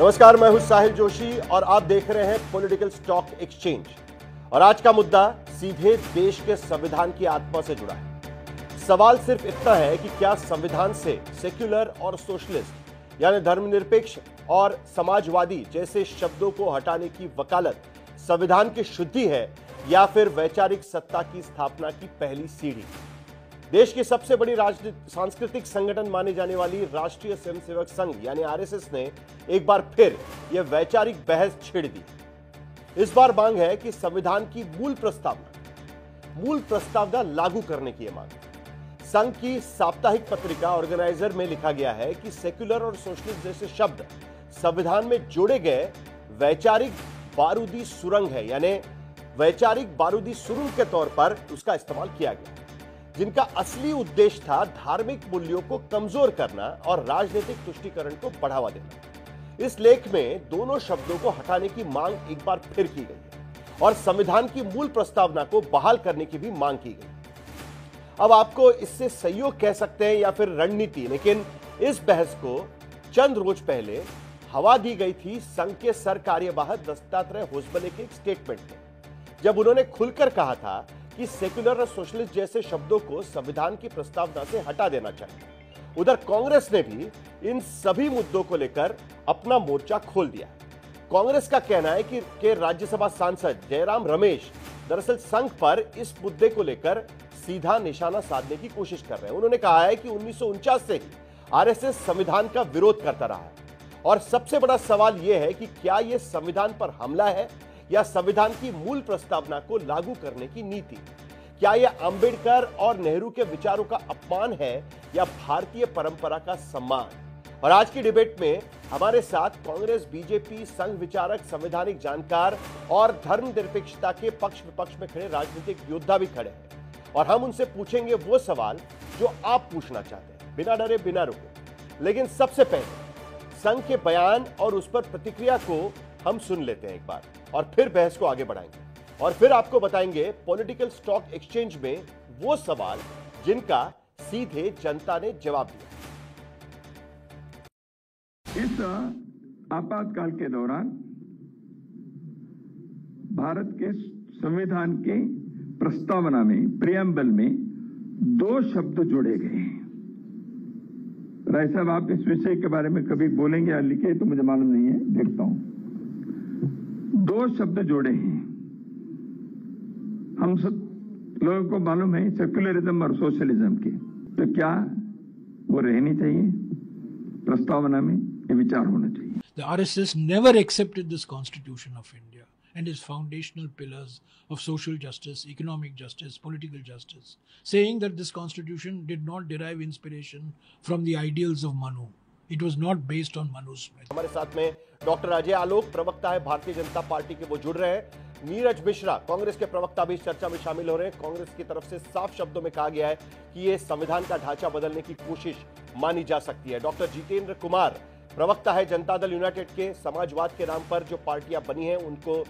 नमस्कार, मैं हूं साहिल जोशी और आप देख रहे हैं पॉलिटिकल स्टॉक एक्सचेंज। और आज का मुद्दा सीधे देश के संविधान की आत्मा से जुड़ा है। सवाल सिर्फ इतना है कि क्या संविधान से सेक्युलर और सोशलिस्ट यानी धर्मनिरपेक्ष और समाजवादी जैसे शब्दों को हटाने की वकालत संविधान की शुद्धि है या फिर वैचारिक सत्ता की स्थापना की पहली सीढ़ी। देश की सबसे बड़ी सांस्कृतिक संगठन माने जाने वाली राष्ट्रीय स्वयंसेवक संघ यानी आरएसएस ने एक बार फिर यह वैचारिक बहस छेड़ दी। इस बार मांग है कि संविधान की मूल प्रस्तावना लागू करने की यह मांग। संघ की साप्ताहिक पत्रिका ऑर्गेनाइजर में लिखा गया है कि सेक्युलर और सोशलिस्ट जैसे शब्द संविधान में जोड़े गए वैचारिक बारूदी सुरंग है, यानी वैचारिक बारूदी सुरंग के तौर पर उसका इस्तेमाल किया गया, जिनका असली उद्देश्य था धार्मिक मूल्यों को कमजोर करना और राजनीतिक तुष्टीकरण को बढ़ावा देना। इस लेख में दोनों शब्दों को हटाने की मांग एक बार फिर की गई है और संविधान की मूल प्रस्तावना को बहाल करने की भी मांग की गई। अब आपको इससे सहयोग कह सकते हैं या फिर रणनीति, लेकिन इस बहस को चंद रोज पहले हवा दी गई थी संघ के सर कार्यवाह दत्तात्रेय होसबले के एक स्टेटमेंट में, जब उन्होंने खुलकर कहा था कि सेक्युलर और सोशलिस्ट जैसे शब्दों को संविधान की प्रस्तावना से हटा देना चाहिए। उधर कांग्रेस ने भी इन सभी मुद्दों को लेकर अपना मोर्चा खोल दिया। कांग्रेस का कहना है कि राज्यसभा सांसद जयराम रमेश दरअसल संघ पर इस मुद्दे को लेकर सीधा निशाना साधने की कोशिश कर रहे हैं। उन्होंने कहा है कि 1949 से ही आरएसएस संविधान का विरोध करता रहा है और सबसे बड़ा सवाल यह है कि क्या यह संविधान पर हमला है या संविधान की मूल प्रस्तावना को लागू करने की नीति। क्या यह अंबेडकर और नेहरू के विचारों का अपमान है या भारतीय परंपरा का सम्मान। और आज की डिबेट में हमारे साथ कांग्रेस, बीजेपी, संघ विचारक, संवैधानिक जानकार और धर्मनिरपेक्षता के पक्ष विपक्ष में खड़े राजनीतिक योद्धा भी खड़े हैं और हम उनसे पूछेंगे वो सवाल जो आप पूछना चाहते हैं, बिना डरे बिना रुके। लेकिन सबसे पहले संघ के बयान और उस पर प्रतिक्रिया को हम सुन लेते हैं एक बार और फिर बहस को आगे बढ़ाएंगे और फिर आपको बताएंगे पॉलिटिकल स्टॉक एक्सचेंज में वो सवाल जिनका सीधे जनता ने जवाब दिया। इस आपातकाल के दौरान भारत के संविधान के प्रस्तावना में, प्रियम्बल में दो शब्द जोड़े गए हैं। राय साहब, आप इस विषय के बारे में कभी बोलेंगे या लिखे तो मुझे मालूम नहीं है, देखता हूं। दो शब्द जोड़े हैं। हम सब लोगों को मालूम है सेक्युलरिज्म और सोशलिज्म के, तो क्या वो रहनी चाहिए प्रस्तावना में, ये विचार होना चाहिए। The RSS never accepted this Constitution of India and its foundational pillars of social justice, economic justice, political justice, saying that this Constitution did not derive inspiration from the ideals of Manu. It was not based on Manu's method. हमारे साथ में doctor Ajay Alok, प्रवक्ता है Bharatiya Janata party के, वो जुड़ रहे हैं। नीरज मिश्रा, कांग्रेस के प्रवक्ता, भी इस चर्चा में शामिल हो रहे हैं। कांग्रेस की तरफ से साफ शब्दों में कहा गया है कि ये संविधान का ढांचा बदलने की कोशिश मानी जा सकती है। डॉक्टर जितेंद्र कुमार, प्रवक्ता है जनता दल यूनाइटेड के, समाजवाद के नाम पर जो पार्टियां बनी हैं उनको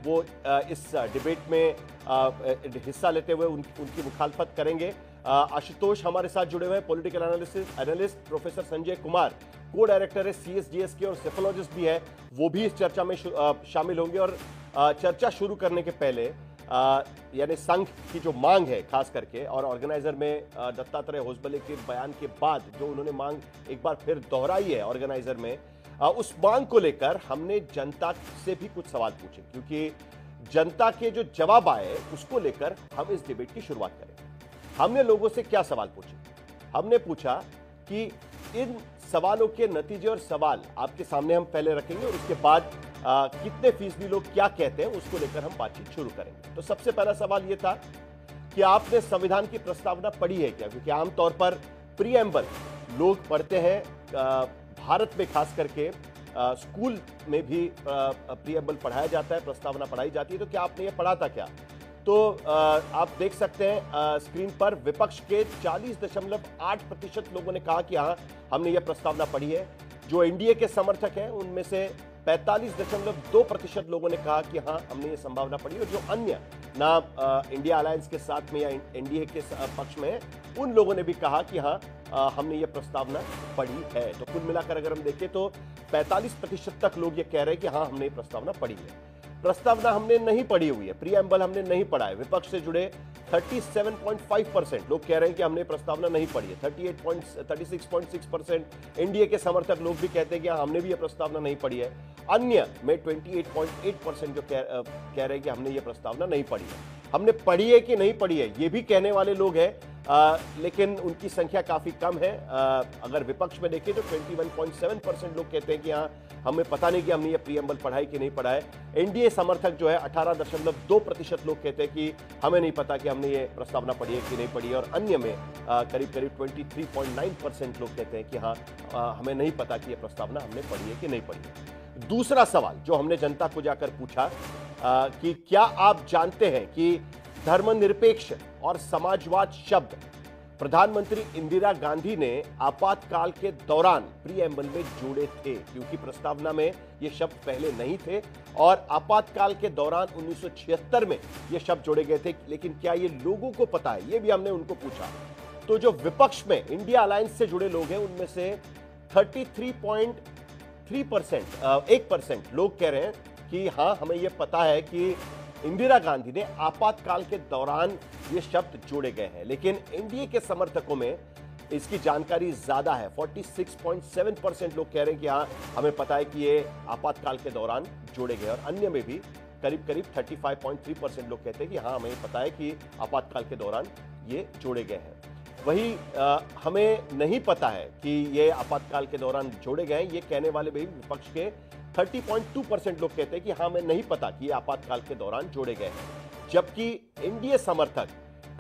वो इस डिबेट में हिस्सा लेते हुए उनकी मुखालफत करेंगे। आशुतोष हमारे साथ जुड़े हुए हैं, political analyst. Professor Sanjay Kumar, को डायरेक्टर है सीएसजीएस के और सेफोलॉजिस्ट भी है, वो भी इस चर्चा में शामिल होंगे। और चर्चा शुरू करने के पहले यानी संघ की जो मांग है खास करके, और ऑर्गेनाइजर में दत्तात्रेय होसबले के बयान के बाद जो उन्होंने मांग एक बार फिर दोहराई है ऑर्गेनाइजर में, उस मांग को लेकर हमने जनता से भी कुछ सवाल पूछे, क्योंकि जनता के जो जवाब आए उसको लेकर हम इस डिबेट की शुरुआत करेंगे। हमने लोगों से क्या सवाल पूछे? हमने पूछा कि इन सवालों के नतीजे और सवाल आपके सामने हम पहले रखेंगे और उसके बाद कितने फीसदी लोग क्या कहते हैं उसको लेकर हम बातचीत शुरू करेंगे। तो सबसे पहला सवाल यह था कि आपने संविधान की प्रस्तावना पढ़ी है क्या? क्योंकि आमतौर पर प्रीएम्बल लोग पढ़ते हैं, भारत में खास करके स्कूल में भी प्रीएम्बल पढ़ाया जाता है, प्रस्तावना पढ़ाई जाती है। तो क्या आपने ये पढ़ा था क्या? तो आप देख सकते हैं स्क्रीन पर विपक्ष के 40.8% लोगों ने कहा कि हाँ हमने ये प्रस्तावना पढ़ी है। जो एनडीए के समर्थक हैं उनमें से 45.2% लोगों ने कहा कि हाँ हमने ये संभावना पढ़ी, और जो अन्य ना इंडिया अलायंस के साथ में या एनडीए के पक्ष में है, उन लोगों ने भी कहा कि हाँ हमने ये प्रस्तावना पढ़ी है। तो कुल मिलाकर अगर हम देखें तो 45% तक लोग ये कह रहे हैं कि हाँ हमने ये प्रस्तावना पढ़ी है। प्रस्तावना हमने नहीं पढ़ी हुई है, प्रीएम्बल हमने नहीं पढ़ा है। विपक्ष से जुड़े 37.5% लोग कह रहे हैं कि हमने प्रस्तावना नहीं पढ़ी है। 36.6% एनडीए के समर्थक लोग भी कहते हैं कि हमने भी यह प्रस्तावना नहीं पढ़ी है। अन्य में 28.8% जो कह रहे हैं कि हमने ये प्रस्तावना नहीं पढ़ी है। हमने पढ़ी है कि नहीं पढ़ी है ये भी कहने वाले लोग हैं, लेकिन उनकी संख्या काफी कम है। अगर विपक्ष में देखें तो 21.7% लोग कहते हैं कि हाँ हमें पता नहीं कि हमने ये प्रीएम्बल पढ़ा है कि नहीं पढ़ा है। एनडीए समर्थक जो है 18.2% लोग कहते हैं कि हमें नहीं पता कि हमने ये प्रस्तावना पढ़ी है कि नहीं पढ़ी है। और अन्य में करीब करीब 23.9% लोग कहते हैं कि हाँ हमें नहीं पता कि ये प्रस्तावना हमने पढ़ी है कि नहीं पढ़ी है। दूसरा सवाल जो हमने जनता को जाकर पूछा कि क्या आप जानते हैं कि धर्मनिरपेक्ष और समाजवाद शब्द प्रधानमंत्री इंदिरा गांधी ने आपातकाल के दौरान प्रीएम्बल में जोड़े थे, क्योंकि प्रस्तावना में ये शब्द पहले नहीं थे और आपातकाल के दौरान 1976 में ये शब्द जोड़े गए थे। लेकिन क्या ये लोगों को पता है, ये भी हमने उनको पूछा। तो जो विपक्ष में इंडिया अलायंस से जुड़े लोग हैं उनमें से 1% लोग कह रहे हैं कि हाँ हमें यह पता है कि इंदिरा गांधी ने आपातकाल के दौरान ये शब्द जोड़े गए हैं। लेकिन एनडीए के समर्थकों में इसकी जानकारी ज्यादा है। 46.7% लोग कह रहे हैं कि हाँ हमें पता है कि ये आपातकाल के दौरान जोड़े गए। और अन्य में भी करीब करीब 35.3% लोग कहते हैं कि हाँ हमें पता है कि आपातकाल के दौरान ये जोड़े गए हैं। वही हमें नहीं पता है कि ये आपातकाल के दौरान जोड़े गए हैं, ये कहने वाले भी विपक्ष के 30.2% लोग कहते हैं कि हाँ हमें नहीं पता कि ये आपातकाल के दौरान जोड़े गए हैं। जबकि एनडीए समर्थक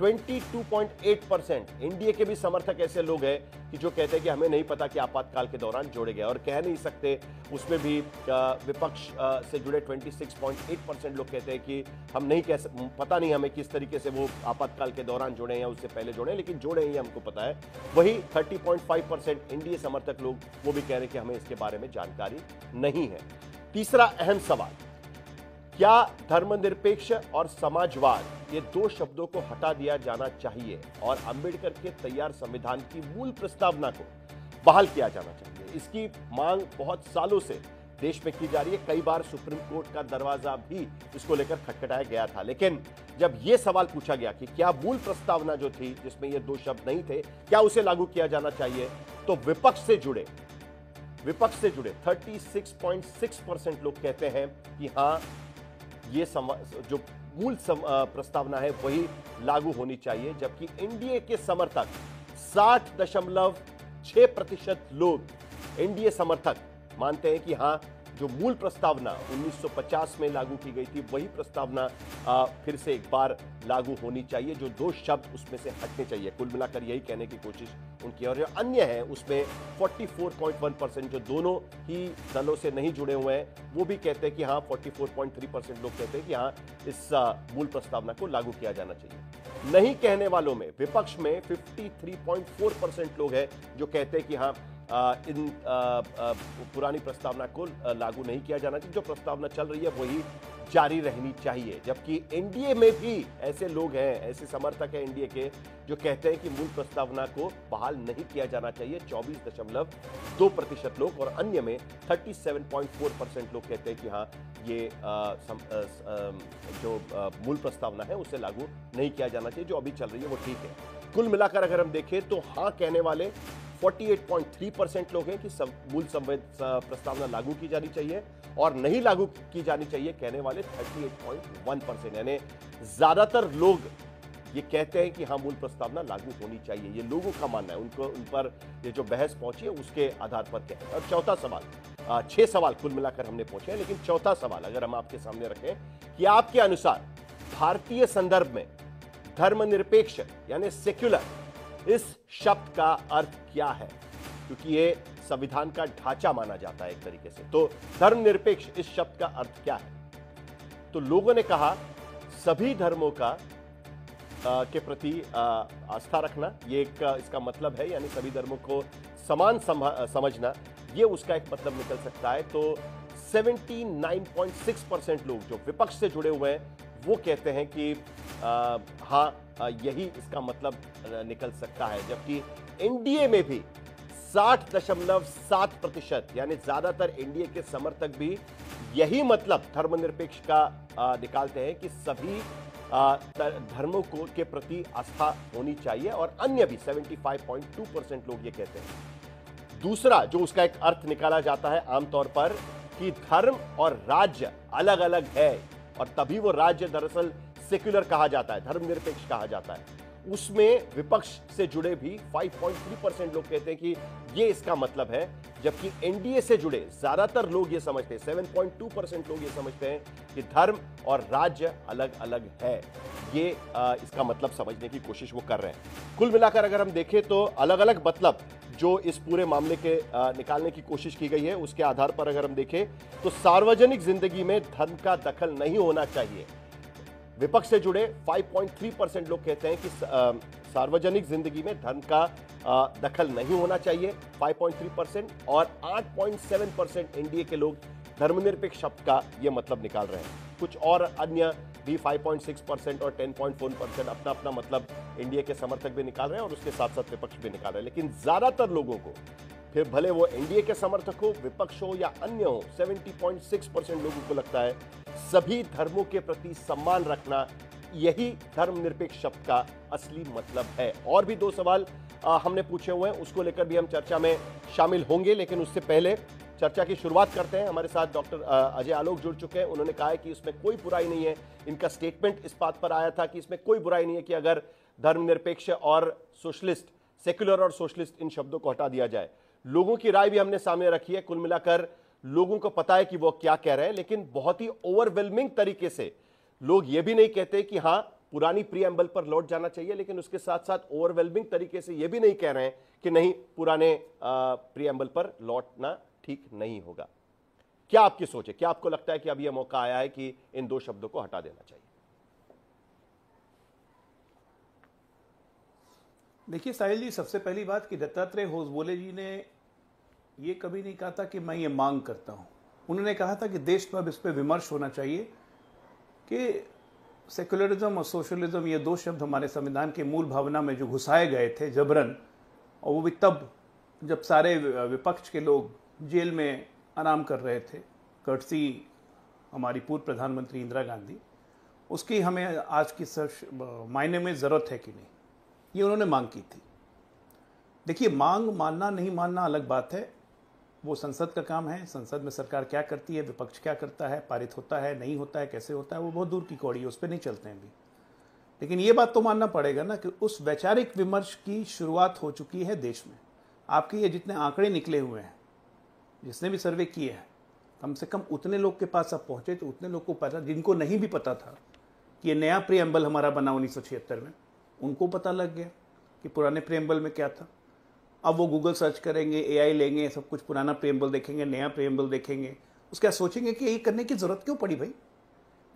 22.8%, एनडीए के भी समर्थक ऐसे लोग हैं कि जो कहते हैं कि हमें नहीं पता कि आपातकाल के दौरान जोड़े गए और कह नहीं सकते। उसमें भी विपक्ष से जुड़े 26.8% लोग कहते हैं कि हम नहीं पता नहीं हमें किस तरीके से वो आपातकाल के दौरान जोड़े हैं या उससे पहले जोड़े हैं, लेकिन जोड़े हैं ये हमको पता है। वही 30.5% एनडीए समर्थक लोग वो भी कह रहे हैं कि हमें इसके बारे में जानकारी नहीं है। तीसरा अहम सवाल, क्या धर्मनिरपेक्ष और समाजवाद ये दो शब्दों को हटा दिया जाना चाहिए और अंबेडकर के तैयार संविधान की मूल प्रस्तावना को बहाल किया जाना चाहिए? इसकी मांग बहुत सालों से देश में की जा रही है। कई बार सुप्रीम कोर्ट का दरवाजा भी इसको लेकर खटखटाया गया था। लेकिन जब यह सवाल पूछा गया कि क्या मूल प्रस्तावना जो थी जिसमें ये दो शब्द नहीं थे, क्या उसे लागू किया जाना चाहिए, तो विपक्ष से जुड़े 36.6% लोग कहते हैं कि हाँ ये जो मूल प्रस्तावना है वही लागू होनी चाहिए। जबकि एनडीए के समर्थक 60.6% लोग एनडीए समर्थक मानते हैं कि हाँ जो मूल प्रस्तावना 1950 में लागू की गई थी वही प्रस्तावना फिर से एक बार लागू होनी चाहिए, जो दो शब्द उसमें से हटने चाहिए। कुल मिलाकर यही कहने की कोशिश उनकी। और जो अन्य है उसमें 44.1% जो दोनों ही दलों से नहीं जुड़े हुए हैं वो भी कहते हैं कि हाँ 44.3% लोग कहते हैं कि हाँ इस मूल प्रस्तावना को लागू किया जाना चाहिए। नहीं कहने वालों में विपक्ष में 53.4% लोग हैं जो कहते हैं कि हाँ इन पुरानी प्रस्तावना को लागू नहीं किया जाना चाहिए, जो प्रस्तावना चल रही है वही जारी रहनी चाहिए। जबकि एनडीए में भी ऐसे लोग हैं, ऐसे समर्थक हैं एनडीए के जो कहते हैं कि मूल प्रस्तावना को बहाल नहीं किया जाना चाहिए, 24.2% लोग। और अन्य में 37.4% लोग कहते हैं कि हाँ ये जो मूल प्रस्तावना है उसे लागू नहीं किया जाना चाहिए, जो अभी चल रही है वो ठीक है। कुल मिलाकर अगर हम देखें तो हाँ कहने वाले 48.3% लोग हैं कि मूल प्रस्तावना लागू की जानी चाहिए, और नहीं लागू की जानी चाहिए कहने वाले 38.1%। यानी ज्यादातर लोग ये कहते हैं कि हाँ मूल प्रस्तावना लागू होनी चाहिए। ये लोगों का मानना है, उनको उन पर ये जो बहस पहुंची है उसके आधार पर कहते हैं। और चौथा सवाल, 6 सवाल कुल मिलाकर हमने पूछे हैं, लेकिन चौथा सवाल अगर हम आपके सामने रखें कि आपके अनुसार भारतीय संदर्भ में धर्मनिरपेक्ष यानी सेक्युलर इस शब्द का अर्थ क्या है, क्योंकि ये संविधान का ढांचा माना जाता है एक तरीके से। तो धर्मनिरपेक्ष इस शब्द का अर्थ क्या है? तो लोगों ने कहा सभी धर्मों का के प्रति आस्था रखना, ये एक इसका मतलब है, यानी सभी धर्मों को समान समझना, ये उसका एक मतलब निकल सकता है। तो 79.6% लोग जो विपक्ष से जुड़े हुए हैं वो कहते हैं कि यही इसका मतलब निकल सकता है, जबकि एनडीए में भी 60.7% यानी ज्यादातर एनडीए के समर्थक भी यही मतलब धर्मनिरपेक्ष का निकालते हैं कि सभी धर्मों के प्रति आस्था होनी चाहिए, और अन्य भी 75.2% लोग ये कहते हैं। दूसरा जो उसका एक अर्थ निकाला जाता है आमतौर पर कि धर्म और राज्य अलग अलग है, और तभी वो राज्य दरअसल सेक्युलर कहा जाता है, धर्मनिरपेक्ष कहा जाता है, उसमें विपक्ष से जुड़े भी 5.3% लोग कहते हैं कि ये इसका मतलब है, जबकि एनडीए से जुड़े ज्यादातर लोग ये समझते हैं, 7.2% लोग ये समझते हैं कि धर्म और राज्य अलग अलग है। ये इसका मतलब समझने की कोशिश वो कर रहे हैं। कुल मिलाकर अगर हम देखें तो अलग अलग मतलब जो इस पूरे मामले के निकालने की कोशिश की गई है, उसके आधार पर अगर हम देखें तो सार्वजनिक जिंदगी में धर्म का दखल नहीं होना चाहिए। विपक्ष से जुड़े 5.3% लोग कहते हैं कि सार्वजनिक जिंदगी में धर्म का दखल नहीं होना चाहिए, 5.3%, और 8.7% एनडीए के लोग धर्मनिरपेक्ष शब्द का यह मतलब निकाल रहे हैं। कुछ और अन्य भी 5.6% और 10.4% अपना अपना मतलब एनडीए के समर्थक भी निकाल रहे हैं, और उसके साथ साथ विपक्ष भी निकाल रहे हैं। लेकिन ज्यादातर लोगों को, फिर भले वो एनडीए के समर्थक हो, विपक्ष हो या अन्य हो, 70.6% लोगों को लगता है सभी धर्मों के प्रति सम्मान रखना यही धर्मनिरपेक्ष शब्द का असली मतलब है। और भी दो सवाल हमने पूछे हुए हैं, उसको लेकर भी हम चर्चा में शामिल होंगे, लेकिन उससे पहले चर्चा की शुरुआत करते हैं। हमारे साथ डॉक्टर अजय आलोक जुड़ चुके हैं। उन्होंने कहा है कि इसमें कोई बुराई नहीं है, इनका स्टेटमेंट इस बात पर आया था कि इसमें कोई बुराई नहीं है कि अगर धर्मनिरपेक्ष और सोशलिस्ट, सेक्युलर और सोशलिस्ट, इन शब्दों को हटा दिया जाए। लोगों की राय भी हमने सामने रखी है। कुल मिलाकर लोगों को पता है कि वो क्या कह रहे हैं, लेकिन बहुत ही ओवरवेलमिंग तरीके से लोग ये भी नहीं कहते कि हाँ पुरानी प्रीएम्बल पर लौट जाना चाहिए, लेकिन उसके साथ साथ ओवरवेलमिंग तरीके से ये भी नहीं कह रहे हैं कि नहीं, पुराने प्रीएम्बल पर लौटना ठीक नहीं होगा। क्या आपकी सोच है? क्या आपको लगता है कि अब यह मौका आया है कि इन दो शब्दों को हटा देना चाहिए? देखिए साहिल जी, सबसे पहली बात कि दत्तात्रेय होसबोले जी ने ये कभी नहीं कहा था कि मैं ये मांग करता हूं। उन्होंने कहा था कि देश में अब इस पर विमर्श होना चाहिए कि सेकुलरिज्म और सोशलिज्म, ये दो शब्द हमारे संविधान के मूल भावना में जो घुसाए गए थे जबरन, और वो भी तब जब सारे विपक्ष के लोग जेल में आराम कर रहे थे, कर्टसी हमारी पूर्व प्रधानमंत्री इंदिरा गांधी, उसकी हमें आज की मायने में ज़रूरत है कि नहीं, ये उन्होंने मांग की थी। देखिए, मांग मानना नहीं मानना अलग बात है, वो संसद का काम है। संसद में सरकार क्या करती है, विपक्ष क्या करता है, पारित होता है, नहीं होता है, कैसे होता है, वो बहुत दूर की कौड़ी है, उस पर नहीं चलते हैं अभी। लेकिन ये बात तो मानना पड़ेगा ना कि उस वैचारिक विमर्श की शुरुआत हो चुकी है देश में। आपके ये जितने आंकड़े निकले हुए हैं, जिसने भी सर्वे किए हैं, कम से कम उतने लोग के पास अब पहुंचे, तो उतने लोग को पता, जिनको नहीं भी पता था कि ये नया प्रीएम्बल हमारा बना 1976 में, उनको पता लग गया कि पुराने प्रीएम्बल में क्या था। अब वो गूगल सर्च करेंगे, एआई लेंगे, सब कुछ पुराना प्रीएम्बल देखेंगे, नया प्रीएम्बल देखेंगे, उसका सोचेंगे कि ये करने की जरूरत क्यों पड़ी भाई।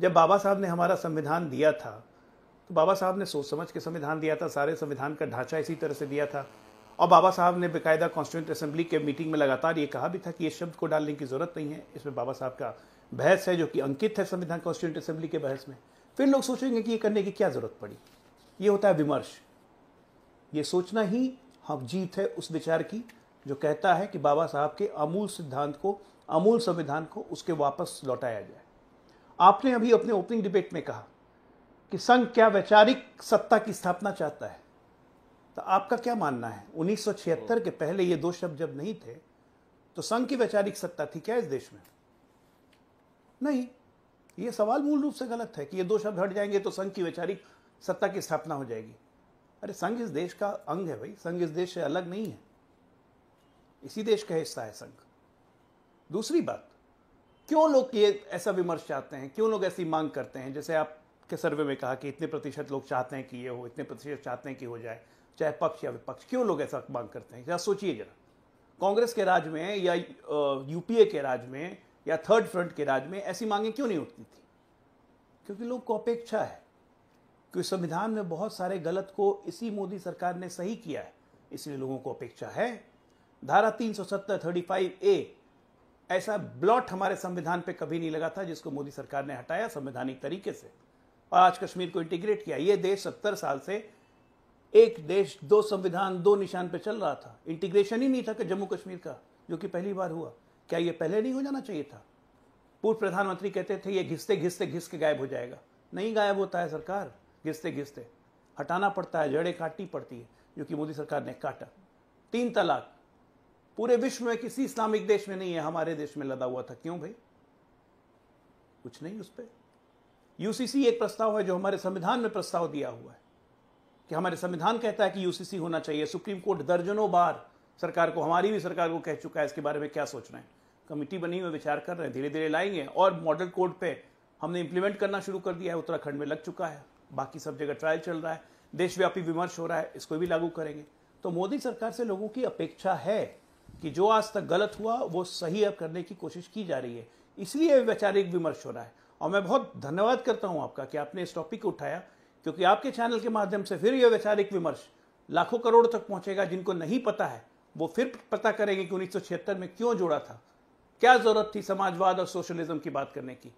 जब बाबा साहब ने हमारा संविधान दिया था, तो बाबा साहब ने सोच समझ के संविधान दिया था, सारे संविधान का ढांचा इसी तरह से दिया था। और बाबा साहब ने बेकायदा कॉन्स्टिट्यूएंट असेंबली के मीटिंग में लगातार ये कहा भी था कि ये शब्द को डालने की जरूरत नहीं है। इसमें बाबा साहब का बहस है, जो कि अंकित है संविधान कॉन्स्टिट्यूएंट असेंबली के बहस में। फिर लोग सोचेंगे कि ये करने की क्या जरूरत पड़ी। ये होता है विमर्श। ये सोचना ही हम जीत है उस विचार की जो कहता है कि बाबा साहब के अमूल सिद्धांत को, अमूल संविधान को उसके वापस लौटाया जाए। आपने अभी अपने ओपनिंग डिबेट में कहा कि संघ क्या वैचारिक सत्ता की स्थापना चाहता है, तो आपका क्या मानना है? 1976 के पहले ये दो शब्द जब नहीं थे, तो संघ की वैचारिक सत्ता थी क्या इस देश में? नहीं। ये सवाल मूल रूप से गलत है कि ये दो शब्द हट जाएंगे तो संघ की वैचारिक सत्ता की स्थापना हो जाएगी। अरे संघ इस देश का अंग है भाई, संघ इस देश से अलग नहीं है, इसी देश का हिस्सा है संघ। दूसरी बात, क्यों लोग ये ऐसा विमर्श चाहते हैं, क्यों लोग ऐसी मांग करते हैं? जैसे आपके सर्वे में कहा कि इतने प्रतिशत लोग चाहते हैं कि ये हो, इतने प्रतिशत चाहते हैं कि हो जाए, चाहे पक्ष या विपक्ष। क्यों लोग ऐसा मांग करते हैं? क्या सोचिए जरा। कांग्रेस के राज में या यूपीए के राज में या थर्ड फ्रंट के राज में ऐसी मांगे क्यों नहीं उठती थी? क्योंकि लोग को अपेक्षा है कि संविधान में बहुत सारे गलत को इसी मोदी सरकार ने सही किया है, इसलिए लोगों को अपेक्षा है। धारा 370 35A ऐसा ब्लॉट हमारे संविधान पे कभी नहीं लगा था जिसको मोदी सरकार ने हटाया संवैधानिक तरीके से। और आज कश्मीर को इंटीग्रेट किया। ये देश 70 साल से एक देश दो संविधान दो निशान पे चल रहा था, इंटीग्रेशन ही नहीं था कि जम्मू कश्मीर का, जो कि पहली बार हुआ। क्या ये पहले नहीं हो जाना चाहिए था? पूर्व प्रधानमंत्री कहते थे ये घिसते घिसते घिस के गायब हो जाएगा। नहीं गायब होता है सरकार, घिसते घिसते हटाना पड़ता है, जड़ें काटनी पड़ती है, जो कि मोदी सरकार ने काटा। 3 तलाक पूरे विश्व में किसी इस्लामिक देश में नहीं है, हमारे देश में लदा हुआ था। क्यों भाई? कुछ नहीं उस पर। यूसीसी एक प्रस्ताव है जो हमारे संविधान में प्रस्ताव दिया हुआ है कि हमारे संविधान कहता है कि यूसीसी होना चाहिए। सुप्रीम कोर्ट दर्जनों बार सरकार को, हमारी भी सरकार को कह चुका है इसके बारे में क्या सोच रहे हैं। कमेटी बनी हुई, विचार कर रहे हैं, धीरे धीरे लाएंगे। और मॉडल कोड पे हमने इंप्लीमेंट करना शुरू कर दिया है, उत्तराखंड में लग चुका है, बाकी सब जगह ट्रायल चल रहा है, देशव्यापी विमर्श हो रहा है, इसको भी लागू करेंगे। तो मोदी सरकार से लोगों की अपेक्षा है कि जो आज तक गलत हुआ वो सही अब करने की कोशिश की जा रही है, इसलिए वैचारिक विमर्श हो रहा है। और मैं बहुत धन्यवाद करता हूं आपका कि आपने इस टॉपिक को उठाया, क्योंकि आपके चैनल के माध्यम से फिर यह वैचारिक विमर्श लाखों करोड़ तक पहुंचेगा। जिनको नहीं पता है वो फिर पता करेंगे कि 1976 में क्यों जोड़ा था, क्या जरूरत थी समाजवाद और सोशलिज्म की बात करने की।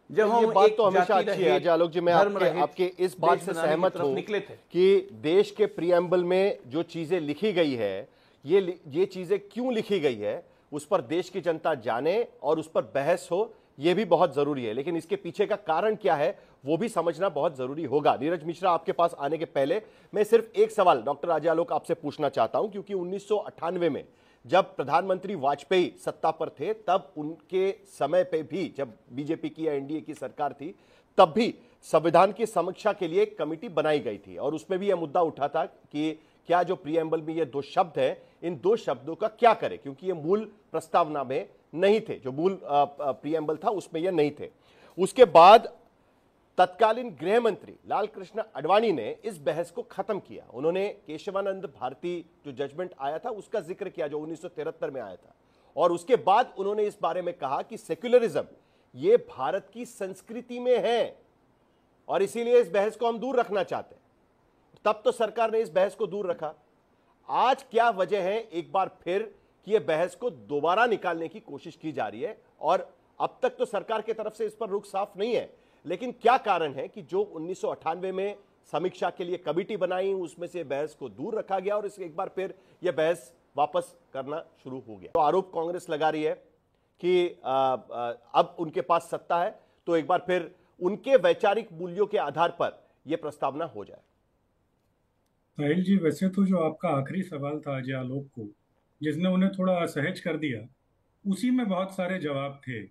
जब हम ये बात तो हमेशा अच्छी है अजय आलोक जी, मैं आपके इस बात से सहमत हूं कि देश के प्रीएम्बल में जो चीजें लिखी गई है, ये चीजें क्यों लिखी गई है उस पर देश की जनता जाने और उस पर बहस हो, यह भी बहुत जरूरी है। लेकिन इसके पीछे का कारण क्या है वो भी समझना बहुत जरूरी होगा। नीरज मिश्रा, आपके पास आने के पहले मैं सिर्फ एक सवाल डॉक्टर अजय आलोक आपसे पूछना चाहता हूं, क्योंकि 1998 में जब प्रधानमंत्री वाजपेयी सत्ता पर थे, तब उनके समय पे भी, जब बीजेपी की या एनडीए की सरकार थी, तब भी संविधान की समीक्षा के लिए एक कमेटी बनाई गई थी और उसमें भी यह मुद्दा उठा था कि क्या जो प्रीएम्बल में ये 2 शब्द हैं, इन 2 शब्दों का क्या करें, क्योंकि ये मूल प्रस्तावना में नहीं थे, जो मूल प्रीएम्बल था उसमें ये नहीं थे। उसके बाद तत्कालीन गृह मंत्री लाल कृष्ण आडवाणी ने इस बहस को खत्म किया। उन्होंने केशवानंद भारती जो जजमेंट आया था उसका जिक्र किया, जो 1973 में आया था, और उसके बाद उन्होंने इस बारे में कहा कि सेक्युलरिज्म ये भारत की संस्कृति में है और इसीलिए इस बहस को हम दूर रखना चाहते हैं। तब तो सरकार ने इस बहस को दूर रखा। आज क्या वजह है एक बार फिर कि यह बहस को दोबारा निकालने की कोशिश की जा रही है? और अब तक तो सरकार की तरफ से इस पर रुख साफ नहीं है, लेकिन क्या कारण है कि जो 1998 में समीक्षा के लिए कमेटी बनाई उसमें से बहस को दूर रखा गया और इसके एक बार फिर यह बहस वापस करना शुरू हो गया? तो आरोप कांग्रेस लगा रही है कि अब उनके पास सत्ता है तो एक बार फिर उनके वैचारिक मूल्यों के आधार पर यह प्रस्तावना हो जाए। साहिल जी, वैसे तो जो आपका आखिरी सवाल था अजय आलोक को, जिसने उन्हें थोड़ा असहज कर दिया, उसी में बहुत सारे जवाब थे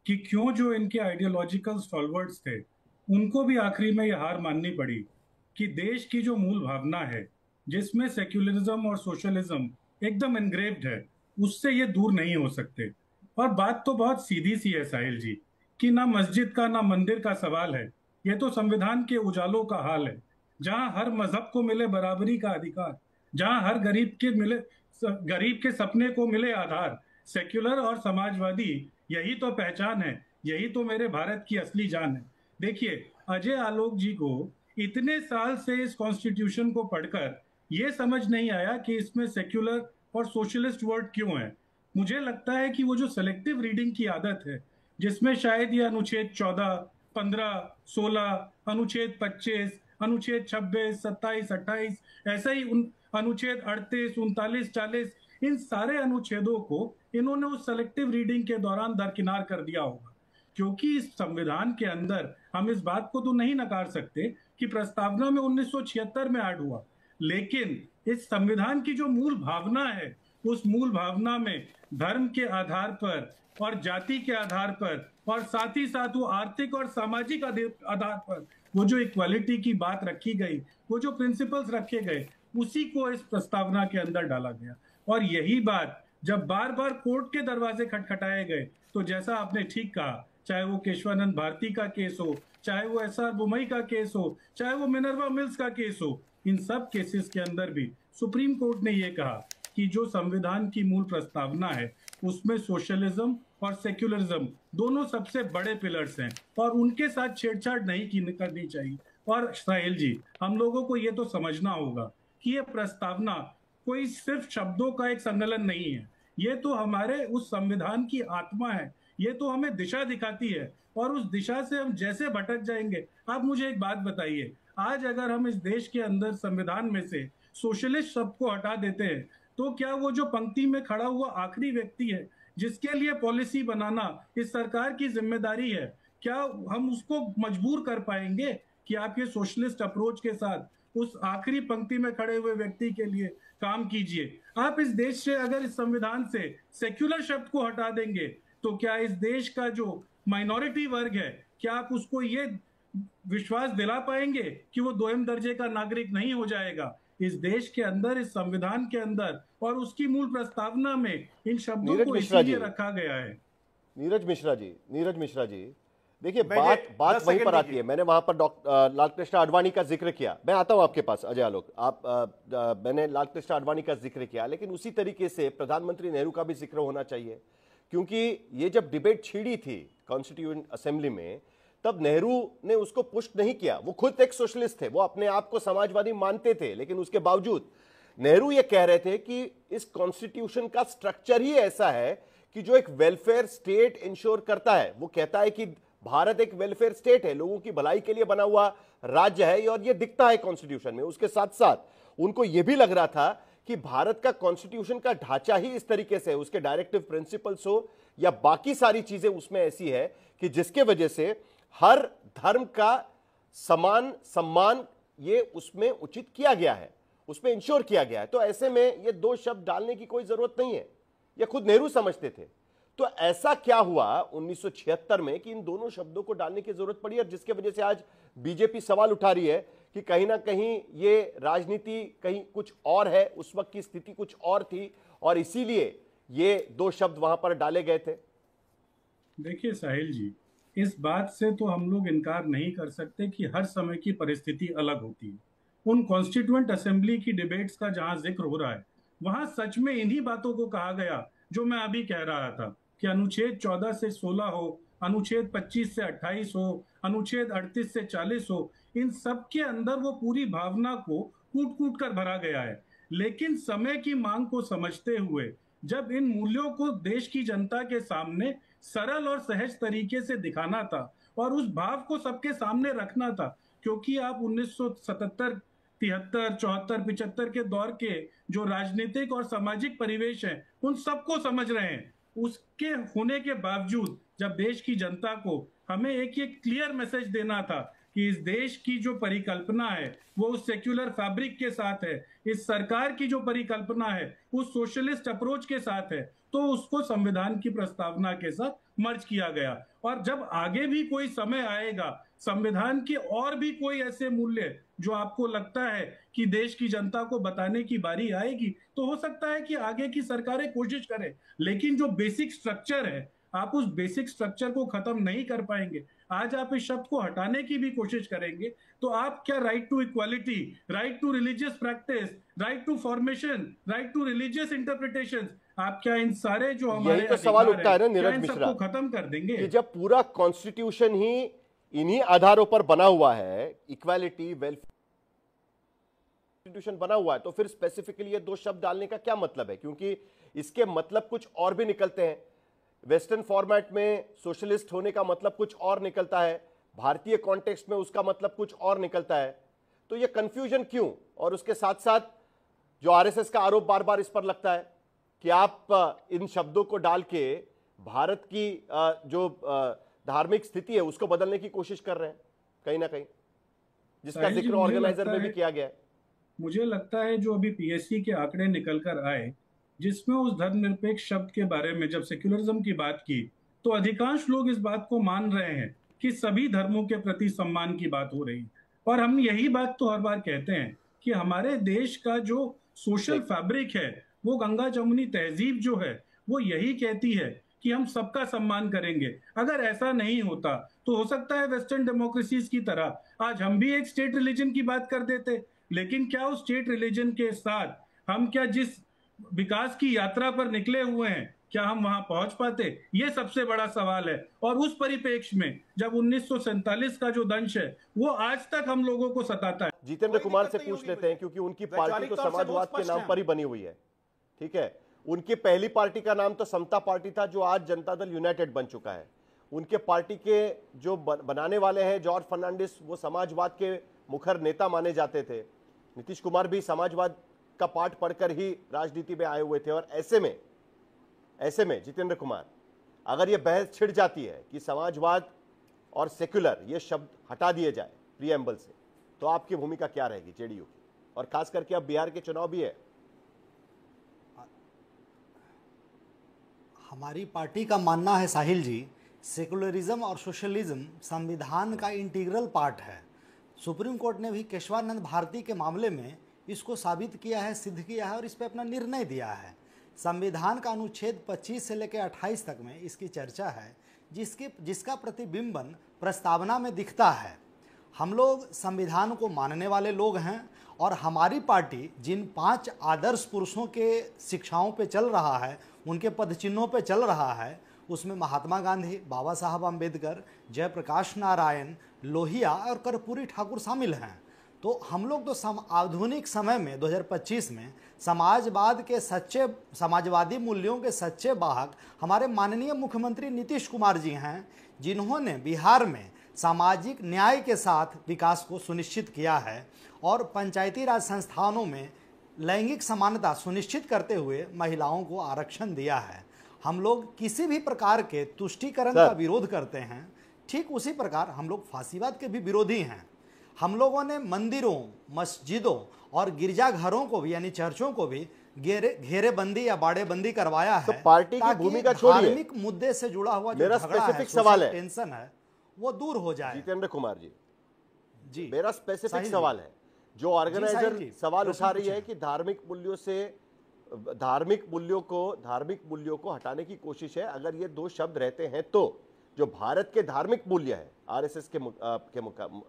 कि क्यों जो इनके आइडियोलॉजिकल स्टॉलवर्ड्स थे उनको भी आखिरी में यह हार माननी पड़ी कि देश की जो मूल भावना है, जिसमें सेक्युलरिज्म और सोशलिज्म एकदम एनग्रेव्ड है, उससे ये दूर नहीं हो सकते। और बात तो बहुत सीधी सी है साहिल जी, कि ना मस्जिद का ना मंदिर का सवाल है, ये तो संविधान के उजालों का हाल है, जहां हर मजहब को मिले बराबरी का अधिकार, जहां हर गरीब के सपने को मिले आधार। सेक्युलर और समाजवादी, यही तो पहचान है, यही तो मेरे भारत की असली जान है। देखिए, अजय आलोक जी को इतने साल से इस कॉन्स्टिट्यूशन को पढ़कर यह समझ नहीं आया कि इसमें सेक्युलर और सोशलिस्ट वर्ड क्यों है। मुझे लगता है कि वो जो सेलेक्टिव रीडिंग की आदत है, जिसमें शायद ये अनुच्छेद 14, 15, 16, अनुच्छेद 25, अनुच्छेद 26, 27, 28, ऐसा ही अनुच्छेद 38, 39, 40, इन सारे अनुच्छेदों को इन्होंने उस सेलेक्टिव रीडिंग के दौरान दरकिनार कर दिया होगा। क्योंकि इस संविधान के अंदर हम इस बात को तो नहीं नकार सकते कि प्रस्तावना में 1976 में ऐड हुआ, लेकिन इस संविधान की जो मूल भावना है, उस मूल भावना में धर्म के आधार पर और जाति के आधार पर और साथ ही साथ वो आर्थिक और सामाजिक आधार पर वो जो इक्वालिटी की बात रखी गई, वो जो प्रिंसिपल्स रखे गए, उसी को इस प्रस्तावना के अंदर डाला गया। और यही बात जब बार बार कोर्ट के दरवाजे खटखटाए गए, तो जैसा आपने ठीक कहा, चाहे वो केशवानंद भारती का केस हो, चाहे वो एसआर बुमई का केस हो, चाहे वो मिनर्वा मिल्स का केस हो, इन सब केसेस के अंदर भी सुप्रीम कोर्ट ने ये कहा कि जो संविधान की मूल प्रस्तावना है उसमें सोशलिज्म और सेक्युलरिज्म दोनों सबसे बड़े पिलर्स हैं और उनके साथ छेड़छाड़ नहीं करनी चाहिए। और साहिल जी, हम लोगों को ये तो समझना होगा कि ये प्रस्तावना कोई सिर्फ शब्दों का एक सम्मेलन नहीं है, ये तो हमारे उस संविधान की आत्मा है, ये तो हमें दिशा दिखाती है, और उस दिशा से हम जैसे भटक जाएंगे। आप मुझे एक बात बताइए, आज अगर हम इस देश के अंदर संविधान में से सोशलिस्ट शब्द को हटा देते हैं, तो क्या वो जो पंक्ति में खड़ा हुआ आखिरी व्यक्ति है, जिसके लिए पॉलिसी बनाना इस सरकार की जिम्मेदारी है, क्या हम उसको मजबूर कर पाएंगे कि आप ये सोशलिस्ट अप्रोच के साथ उस आखिरी पंक्ति में खड़े हुए व्यक्ति के लिए काम कीजिए? आप इस देश से अगर इस संविधान से सेक्युलर शब्द को हटा देंगे, तो क्या इस देश का जो माइनॉरिटी वर्ग है, क्या आप उसको ये विश्वास दिला पाएंगे कि वो दोयम दर्जे का नागरिक नहीं हो जाएगा? इस देश के अंदर, इस संविधान के अंदर और उसकी मूल प्रस्तावना में इन शब्दों को इसीलिए रखा गया है। नीरज मिश्रा जी, देखिए बात वहीं पर आती है। मैंने वहां पर डॉक्टर लालकृष्ण आडवाणी का जिक्र किया, मैं आता हूं आपके पास अजय आलोक। मैंने लालकृष्ण आडवाणी का जिक्र किया, लेकिन उसी तरीके से प्रधानमंत्री नेहरू का भी जिक्र होना चाहिए, क्योंकि ये जब डिबेट छिड़ी थी कॉन्स्टिट्यूएंट असेंबली में, तब नेहरू ने उसको पुष्ट नहीं किया। वो खुद एक सोशलिस्ट थे, वो अपने आप को समाजवादी मानते थे, लेकिन उसके बावजूद नेहरू ये कह रहे थे कि इस कॉन्स्टिट्यूशन का स्ट्रक्चर ही ऐसा है कि जो एक वेलफेयर स्टेट इंश्योर करता है। वो कहता है कि भारत एक वेलफेयर स्टेट है, लोगों की भलाई के लिए बना हुआ राज्य है, और ये दिखता है कॉन्स्टिट्यूशन में। उसके साथ साथ उनको यह भी लग रहा था कि भारत का कॉन्स्टिट्यूशन का ढांचा ही इस तरीके से, उसके डायरेक्टिव प्रिंसिपल्स हो या बाकी सारी चीजें उसमें ऐसी है कि जिसके वजह से हर धर्म का समान सम्मान ये उसमें उचित किया गया है, उसमें इंश्योर किया गया है। तो ऐसे में ये दो शब्द डालने की कोई जरूरत नहीं है, ये खुद नेहरू समझते थे। तो ऐसा क्या हुआ 1976 में कि इन दोनों शब्दों को डालने की जरूरत पड़ी, और जिसके वजह से आज बीजेपी सवाल उठा रही है कि कहीं ना कहीं ये राजनीति कहीं कुछ और है, उस वक्त की स्थिति कुछ और थी, और इसीलिए ये दो शब्द वहां पर डाले गए थे। देखिए साहिल जी, इस बात से तो हम लोग इनकार नहीं कर सकते कि हर समय की परिस्थिति अलग होती है। उन कॉन्स्टिट्यूएंट असेंबली की डिबेट्स का जहां जिक्र हो रहा है, वहां सच में इन्हीं बातों को कहा गया जो मैं अभी कह रहा था कि अनुच्छेद 14 से 16 हो, अनुच्छेद 25 से 28 हो, अनुच्छेद 38 से 40 हो, इन सब के अंदर वो पूरी भावना को कूट कूट कर भरा गया है। लेकिन समय की मांग को समझते हुए जब इन मूल्यों को देश की जनता के सामने सरल और सहज तरीके से दिखाना था और उस भाव को सबके सामने रखना था, क्योंकि आप 1977, 73, 74, 75 के दौर के जो राजनीतिक और सामाजिक परिवेश है उन सबको समझ रहे हैं। उसके होने के बावजूद जब देश की जनता को हमें एक क्लियर मैसेज देना था कि इस देश की जो परिकल्पना है वो उस सेक्युलर फैब्रिक के साथ है, इस सरकार की जो परिकल्पना है उस सोशलिस्ट अप्रोच के साथ है, तो उसको संविधान की प्रस्तावना के साथ मर्ज किया गया। और जब आगे भी कोई समय आएगा, संविधान के और भी कोई ऐसे मूल्य जो आपको लगता है कि देश की जनता को बताने की बारी आएगी, तो हो सकता है कि आगे की सरकारें कोशिश करें, लेकिन जो बेसिक स्ट्रक्चर है आप उस बेसिक स्ट्रक्चर को खत्म नहीं कर पाएंगे। आज आप इस शब्द को हटाने की भी कोशिश करेंगे तो आप क्या right to equality, right to religious practice, right to formation, right to religious interpretation, आप क्या इन सारे जो हमारे यही तो सवाल उठता है ना नीरज मिश्रा, खत्म कर देंगे कि जब पूरा कॉन्स्टिट्यूशन ही इन्हीं आधारों पर बना हुआ है, इक्वालिटी, वेलफेयर कॉन्स्टिट्यूशन बना हुआ है, तो फिर स्पेसिफिकली ये दो शब्द डालने का क्या मतलब है? क्योंकि इसके मतलब कुछ और भी निकलते हैं। वेस्टर्न फॉर्मेट में सोशलिस्ट होने का मतलब कुछ और निकलता है, भारतीय कॉन्टेक्स्ट में उसका मतलब कुछ और निकलता है। तो ये कंफ्यूजन क्यों? और उसके साथ साथ जो आरएसएस का आरोप बार बार इस पर लगता है कि आप इन शब्दों को डाल के भारत की जो धार्मिक स्थिति है उसको बदलने की कोशिश कर रहे हैं कहीं ना कहीं, जिसका जिक्र ऑर्गेनाइजर में भी किया गया है। मुझे लगता है जो अभी पीएससी के आंकड़े निकल कर आए, जिसमें उस धर्मनिरपेक्ष शब्द के बारे में जब सेक्युलरिज्म की बात की, तो अधिकांश लोग इस बात को मान रहे हैं कि सभी धर्मों के प्रति सम्मान की बात हो रही है। और हम यही बात तो हर बार कहते हैं कि हमारे देश का जो सोशल फैब्रिक है, वो गंगा जमुनी तहजीब जो है वो यही कहती है कि हम सबका सम्मान करेंगे। अगर ऐसा नहीं होता तो हो सकता है वेस्टर्न डेमोक्रेसीज की तरह आज हम भी एक स्टेट रिलीजन की बात कर देते, लेकिन क्या उस स्टेट रिलीजन के साथ हम क्या जिस विकास की यात्रा पर निकले हुए हैं क्या हम वहां पहुंच पाते? ये सबसे बड़ा सवाल है। और उस परिप्रेक्ष्य में जब 1947 का जो दंश है वो आज तक हम लोगों को सताता है। जितेंद्र कुमार से पूछ लेते हैं, क्योंकि उनकी पार्टी तो समाजवाद के नाम पर ही बनी हुई है, ठीक है, उनकी पहली पार्टी का नाम तो समता पार्टी था, जो आज जनता दल यूनाइटेड बन चुका है। उनके पार्टी के जो बनाने वाले हैं जॉर्ज फर्नांडिस, वो समाजवाद के मुखर नेता माने जाते थे। नीतीश कुमार भी समाजवाद का पाठ पढ़कर ही राजनीति में आए हुए थे। और ऐसे में जितेंद्र कुमार, अगर यह बहस छिड़ जाती है कि समाजवाद और सेक्युलर ये शब्द हटा दिए जाए प्रीएम्बल से, तो आपकी भूमिका क्या रहेगी जेडीयू की? और खास करके अब बिहार के चुनाव भी है। हमारी पार्टी का मानना है साहिल जी, सेकुलरिज्म और सोशलिज्म संविधान का इंटीग्रल पार्ट है। सुप्रीम कोर्ट ने भी केशवानंद भारती के मामले में इसको साबित किया है, सिद्ध किया है और इस पर अपना निर्णय दिया है। संविधान का अनुच्छेद 25 से लेकर 28 तक में इसकी चर्चा है, जिसका प्रतिबिंबन प्रस्तावना में दिखता है। हम लोग संविधान को मानने वाले लोग हैं और हमारी पार्टी जिन 5 आदर्श पुरुषों के शिक्षाओं पे चल रहा है, उनके पदचिन्हों पे चल रहा है, उसमें महात्मा गांधी, बाबा साहब अम्बेडकर, जयप्रकाश नारायण, लोहिया और कर्पूरी ठाकुर शामिल हैं। तो हम लोग तो आधुनिक समय में 2025 में समाजवादी मूल्यों के सच्चे वाहक हमारे माननीय मुख्यमंत्री नीतीश कुमार जी हैं, जिन्होंने बिहार में सामाजिक न्याय के साथ विकास को सुनिश्चित किया है और पंचायती राज संस्थानों में लैंगिक समानता सुनिश्चित करते हुए महिलाओं को आरक्षण दिया है। हम लोग किसी भी प्रकार के तुष्टीकरण का विरोध करते हैं, ठीक उसी प्रकार हम लोग फांसीवाद के भी विरोधी हैं। हम लोगों ने मंदिरों, मस्जिदों और गिरजाघरों को भी, यानी चर्चों को भी घेरेबंदी या बाड़ेबंदी करवाया है। तो पार्टी की भूमिका छोड़िए, धार्मिक मुद्दे से जुड़ा हुआ जो मेरा झगड़ा है, स्पेसिफिक सवाल है, टेंशन है, वो दूर हो जाए। जितेंद्र कुमार जी, मेरा स्पेसिफिक सवाल है, जो ऑर्गेनाइजर सवाल उठा रही है कि धार्मिक मूल्यों को हटाने की कोशिश है। अगर ये 2 शब्द रहते हैं तो जो भारत के धार्मिक मूल्य है आरएसएस के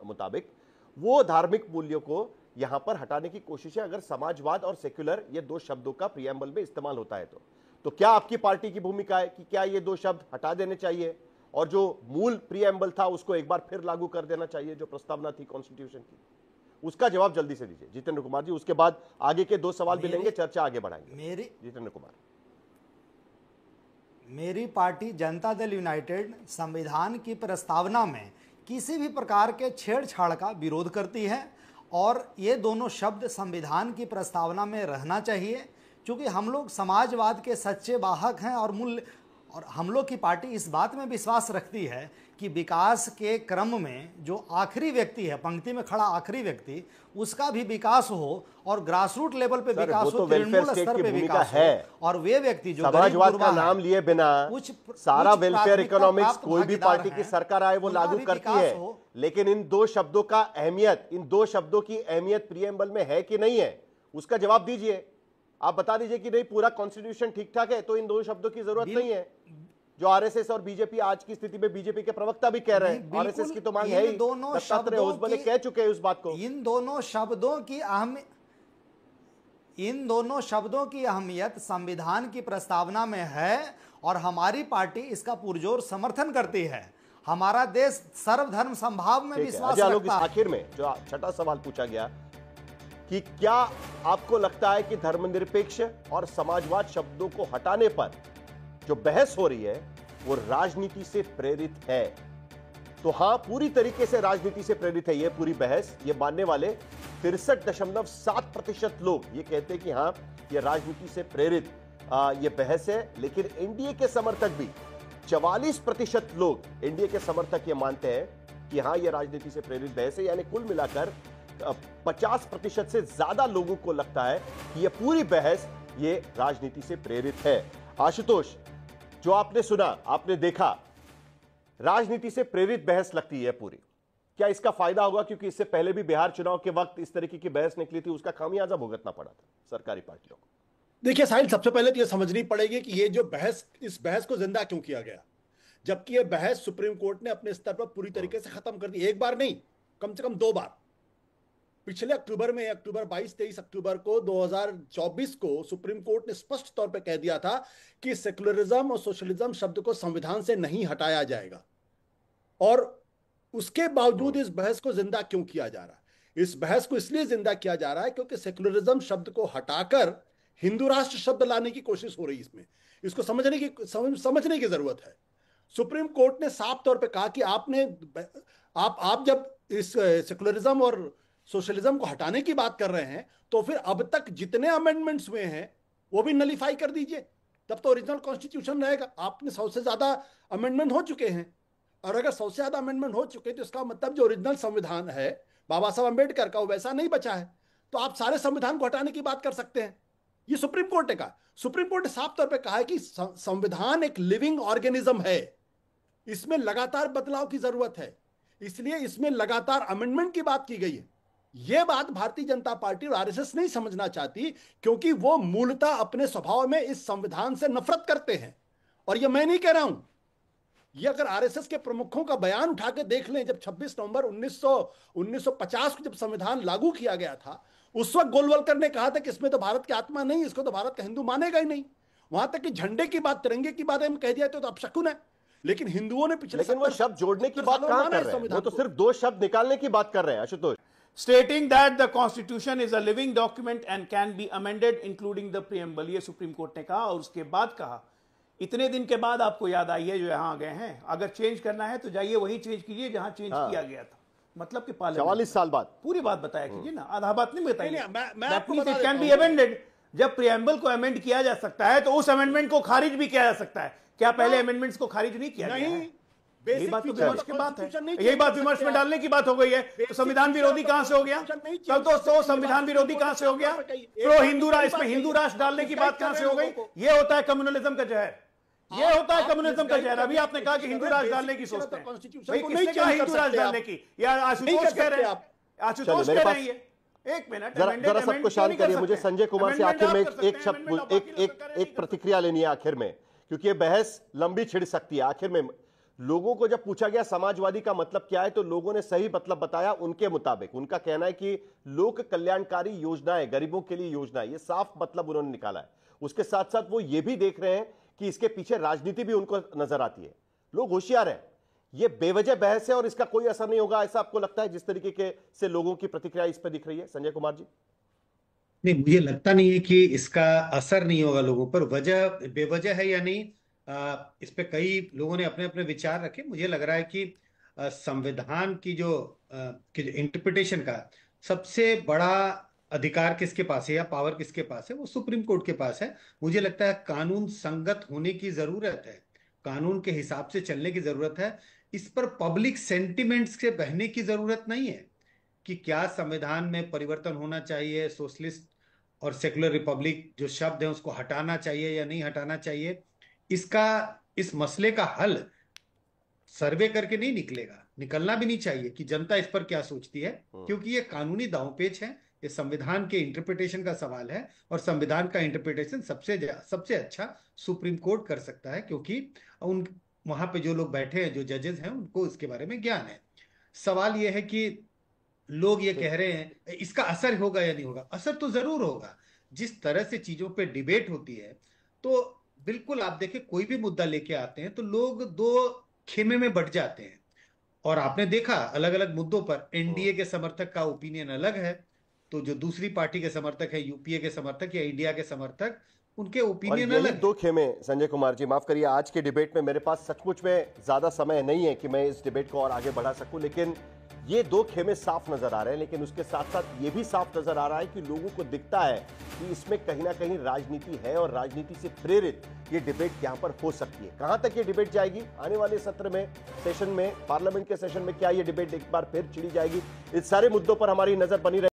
मुताबिक, वो धार्मिक मूल्यों को यहां पर हटाने की कोशिश है। अगर समाजवाद और सेक्युलर ये 2 शब्दों का प्रीएम्बल में इस्तेमाल होता है तो क्या आपकी पार्टी की भूमिका है कि क्या ये 2 शब्द हटा देने चाहिए और जो मूल प्रीएम्बल था उसको एक बार फिर लागू कर देना चाहिए, जो प्रस्तावना थी कॉन्स्टिट्यूशन की? उसका जवाब जल्दी से दीजिए जितेंद्र कुमार जी, उसके बाद आगे के 2 सवाल भी लेंगे, चर्चा आगे बढ़ाएंगे। जितेंद्र कुमार, मेरी पार्टी जनता दल यूनाइटेड संविधान की प्रस्तावना में किसी भी प्रकार के छेड़छाड़ का विरोध करती है और ये दोनों शब्द संविधान की प्रस्तावना में रहना चाहिए, क्योंकि हम लोग समाजवाद के सच्चे वाहक हैं और हम लोग की पार्टी इस बात में विश्वास रखती है कि विकास के क्रम में जो आखिरी व्यक्ति है, पंक्ति में खड़ा आखिरी व्यक्ति, उसका भी विकास हो और ग्रासरूट लेवल पे विकास हो, तृणमूल स्तर पे विकास हो और वे व्यक्ति जो समाजवाद का नाम लिए बिना सारा वेलफेयर इकोनॉमिक्स कोई भी पार्टी की सरकार आए वो लागू करती है। लेकिन इन 2 शब्दों की अहमियत प्रीएम्बल में है कि नहीं है, उसका जवाब दीजिए। आप बता दीजिए कि नहीं पूरा कॉन्स्टिट्यूशन ठीक ठाक है तो इन 2 शब्दों की जरूरत नहीं है, जो आरएसएस और बीजेपी आज की स्थिति में बीजेपी के प्रवक्ता भी कह रहे हैं। आरएसएस की तो मांग है ही, दत्तात्रेय होसबले कह चुके हैं उस बात को। इन दोनों शब्दों की अहमियत संविधान की प्रस्तावना में है और हमारी पार्टी इसका पुरजोर समर्थन करती है। हमारा देश सर्वधर्म समभाव में विश्वास रखता है। आखिर में जो 6ठा सवाल पूछा गया कि क्या आपको लगता है कि धर्मनिरपेक्ष और समाजवाद शब्दों को हटाने पर जो बहस हो रही है वो राजनीति से प्रेरित है? तो हां, पूरी तरीके से राजनीति से प्रेरित है ये पूरी बहस। ये मानने वाले 63.7% लोग ये कहते हैं कि हां, ये राजनीति से प्रेरित ये बहस है। लेकिन एनडीए के समर्थक भी 44% लोग एनडीए के समर्थक ये मानते हैं कि हां, ये राजनीति से प्रेरित बहस है। यानी कुल मिलाकर 50% से ज्यादा लोगों को लगता है कि यह पूरी बहस ये राजनीति से प्रेरित है। आशुतोष, जो आपने सुना, आपने देखा, राजनीति से प्रेरित बहस लगती है पूरी। क्या इसका फायदा होगा? क्योंकि इससे पहले भी बिहार चुनाव के वक्त इस तरीके की बहस निकली थी, उसका खामियाजा भुगतना पड़ा था सरकारी पार्टियों को। देखिए साहिल, सबसे पहले तो यह समझनी पड़ेगी कि ये जो बहस, इस बहस को जिंदा क्यों किया गया, जबकि यह बहस सुप्रीम कोर्ट ने अपने स्तर पर पूरी तरीके से खत्म कर दी। एक बार नहीं, कम से कम 2 बार। पिछले अक्टूबर में, अक्टूबर 22-23 अक्टूबर को 2024 को सुप्रीम कोर्ट ने स्पष्ट तौर पर कह दिया था कि सेकुलरिज्म और सोशलिज्म शब्द को संविधान से नहीं हटाया जाएगा। और उसके बावजूद इस बहस को जिंदा क्यों किया जा रहा है? इस बहस को इसलिए जिंदा किया जा रहा है क्योंकि सेकुलरिज्म शब्द को हटाकर हिंदू राष्ट्र शब्द लाने की कोशिश हो रही है इसमें। इसको समझने की जरूरत है। सुप्रीम कोर्ट ने साफ तौर पे कहा कि आप जब इस सेकुलरिज्म और सोशलिज्म को हटाने की बात कर रहे हैं तो फिर अब तक जितने अमेंडमेंट्स हुए हैं वो भी नलीफाई कर दीजिए, तब तो ओरिजिनल कॉन्स्टिट्यूशन रहेगा। आपने 100 से ज्यादा अमेंडमेंट हो चुके हैं, और अगर 100 से ज्यादा अमेंडमेंट हो चुके तो इसका मतलब जो ओरिजिनल संविधान है बाबा साहब अम्बेडकर का वो वैसा नहीं बचा है, तो आप सारे संविधान को हटाने की बात कर सकते हैं। ये सुप्रीम कोर्ट ने कहा। सुप्रीम कोर्ट ने साफ तौर पे कहा है कि संविधान एक लिविंग ऑर्गेनिज्म है, इसमें लगातार बदलाव की जरूरत है, इसलिए इसमें लगातार अमेंडमेंट की बात की गई है। यह बात भारतीय जनता पार्टी और आरएसएस नहीं समझना चाहती, क्योंकि वो मूलतः अपने स्वभाव में इस संविधान से नफरत करते हैं। और यह मैं नहीं कह रहा हूं, ये अगर आरएसएस के प्रमुखों का बयान उठा के देख लें, जब 26 नवंबर 1950 को जब संविधान लागू किया गया था, उस वक्त गोलवलकर ने कहा था कि इसमें तो भारत की आत्मा नहीं, इसको तो भारत का हिंदू मानेगा ही नहीं। वहां तक कि झंडे की बात, तिरंगे की बात हम कह दिया तो आप शकुन है। लेकिन हिंदुओं ने पिछले, लेकिन वो शब्द जोड़ने की बात कहां कर रहे हैं, वो तो सिर्फ 2 शब्द निकालने की बात कर रहे हैं Ashutosh. Stating that the constitution is a living document and can be amended including the preamble, ये सुप्रीम कोर्ट ने कहा। और उसके बाद कहा, इतने दिन के बाद आपको याद आई है जो यहां आ गए हैं, अगर चेंज करना है तो जाइए वही चेंज कीजिए जहां चेंज किया गया था। मतलब कि 44 साल बाद पूरी बात बताया कीजिए ना, आधा बात नहीं बताइए। It can be amended. जब प्रीएम्बल को अमेंड किया जा सकता है तो उस अमेंडमेंट को खारिज भी किया जा सकता है। क्या पहले अमेंडमेंट्स को खारिज नहीं किया गया है? यही बात तो विमर्श की बात है, यही बात विमर्श में डालने की बात हो गई है। तो संविधान विरोधी कहां से हो गया? तब तो संविधान विरोधी कहां से हो गया? प्रो हिंदू राष्ट्र, इसमें हिंदू राष्ट्र डालने की बात कहां से हो गई? ये होता है कम्युनलिज्म का जहर, ये होता है कम्युनिज्म का जहर। अभी आपने कहा कि हिंदू राष्ट्र डालने की सोचते हैं, भाई किसने कहा हिंदू राष्ट्र डालने की? या आशुतोष कह रहे हैं, आशुतोष कह रहे हैं। एक मिनट जरा सबको शांत करिए। मुझे संजय कुमार से आखिर में एक शब्द, एक प्रतिक्रिया लेनी है आखिर में, क्योंकि ये बहस लंबी छिड़ सकती है। आखिर में लोगों को जब पूछा गया समाजवादी का मतलब क्या है, तो लोगों ने सही मतलब बताया उनके मुताबिक। उनका कहना है कि लोक कल्याणकारी योजनाएं, गरीबों के लिए योजनाएं, ये साफ मतलब उन्होंने निकाला है। उसके साथ साथ वो ये भी देख रहे हैं कि इसके पीछे राजनीति भी उनको नजर आती है। लोग होशियार हैं, ये बेवजह बहस है और इसका कोई असर नहीं होगा, ऐसा आपको लगता है जिस तरीके के से लोगों की प्रतिक्रिया इस पर दिख रही है? संजय कुमार जी। नहीं, मुझे लगता नहीं है कि इसका असर नहीं होगा लोगों पर। वजह बेवजह है या नहीं, इस पे कई लोगों ने अपने अपने विचार रखे। मुझे लग रहा है कि संविधान की जो इंटरप्रिटेशन का सबसे बड़ा अधिकार किसके पास है या पावर किसके पास है, वो सुप्रीम कोर्ट के पास है। मुझे लगता है कानून संगत होने की जरूरत है, कानून के हिसाब से चलने की जरूरत है। इस पर पब्लिक सेंटिमेंट्स से बहने की जरूरत नहीं है कि क्या संविधान में परिवर्तन होना चाहिए, सोशलिस्ट और सेकुलर रिपब्लिक जो शब्द है उसको हटाना चाहिए या नहीं हटाना चाहिए। इस मसले का हल सर्वे करके नहीं निकलेगा, निकलना भी नहीं चाहिए कि जनता इस पर क्या सोचती है, क्योंकि ये कानूनी दांवपेच है। ये संविधान के इंटरप्रिटेशन का सवाल है और संविधान का इंटरप्रिटेशन सबसे अच्छा सुप्रीम कोर्ट कर सकता है, क्योंकि वहां पे जो लोग बैठे हैं, जो जजेस हैं, उनको इसके बारे में ज्ञान है। सवाल यह है कि लोग ये कह रहे हैं इसका असर होगा या नहीं होगा। असर तो जरूर होगा। जिस तरह से चीजों पे डिबेट होती है, तो बिल्कुल आप देखिए कोई भी मुद्दा लेके आते हैं तो लोग 2 खेमे में बट जाते हैं। और आपने देखा अलग अलग मुद्दों पर एनडीए के समर्थक का ओपिनियन अलग है, तो जो दूसरी पार्टी के समर्थक है, यूपीए के समर्थक या इंडिया के समर्थक, उनके ओपिनियन अलग। 2 खेमे। संजय कुमार जी माफ करिए, आज के डिबेट में मेरे पास सचमुच में ज्यादा समय नहीं है कि मैं इस डिबेट को और आगे बढ़ा सकूं, लेकिन ये 2 खेमे साफ नजर आ रहे हैं। लेकिन उसके साथ साथ ये भी साफ नजर आ रहा है कि लोगों को दिखता है कि इसमें कहीं ना कहीं राजनीति है और राजनीति से प्रेरित ये डिबेट यहां पर हो सकती है। कहां तक ये डिबेट जाएगी आने वाले सत्र में, सेशन में, पार्लियामेंट के सेशन में, क्या ये डिबेट एक बार फिर छिड़ी जाएगी? इस सारे मुद्दों पर हमारी नजर बनी रही।